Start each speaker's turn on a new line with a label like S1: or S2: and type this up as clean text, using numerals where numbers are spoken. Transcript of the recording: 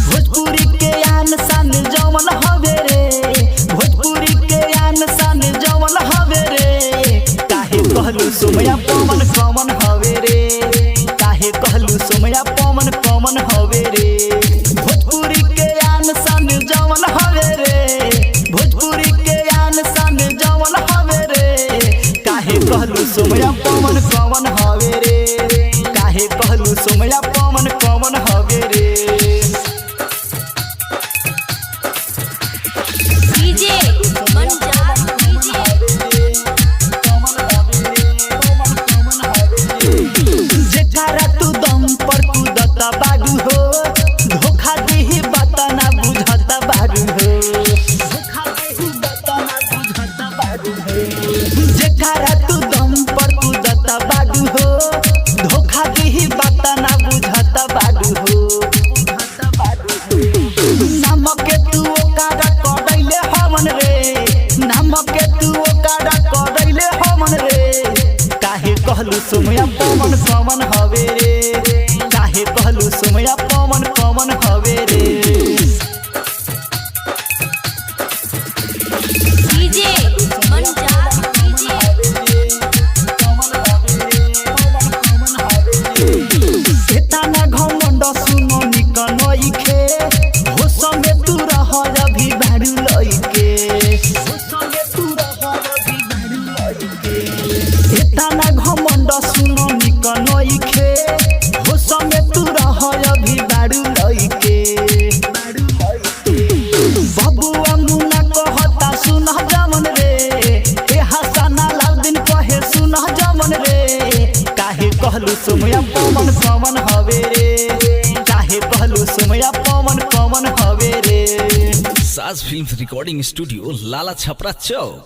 S1: भोजपुरी के आन सान जवन हवे रे, भोजपुरी के आन सान जवन हवे रे। काहे कहलू सोमया पवन कमन हवे रे, काहे कहलू सोमया पवन कमन हवे रे। भोजपुरी के आन सान जवन हवे रे, भोजपुरी के आन सान जवन हवे रे। काहे कहलू सोमया पवन कमन हवे रे, काहे कहलू सोमया पवन कमन हवे रे। जेठारा तू दम पर कूदता बाडू हो, धोखा देही बाता ना बुझता बाडू हो, धोखा देही बाता ना बुझता बाडू हो। जेठारा तू दम पर कूदता बाडू हो, धोखा देही बाता ना बुझता बाडू हो, बुझता बाडू हो। नामक के तू ओकारा कदैले हमन रे, नामक के तू ओकारा कदैले हमन रे। काहे कहलू सोमया पवन कमन हवे रे, काहे कहलू सोमया पवन कमन हवे रे। एतना घमंड सुनो निक नइखे, हो संगे तू रह अभी बारू लइके, हो संगे तू रह अभी बारू लइके। एतना घमंड सुनो निक नइखे, हो संगे तू रह अभी बारू लइके, बारू लइके। बाबू अंगुना कहता सुनह जमन रे, ए हसना लाउद्दीन कहे सुनह जमन रे। काहे कहलू सोमया पवन कमन हवे रे, काहे कहलू सोमया पवन कमन हवे रे।
S2: साज फिल्म्स रिकॉर्डिंग स्टूडियो, लाला छपरा चौक।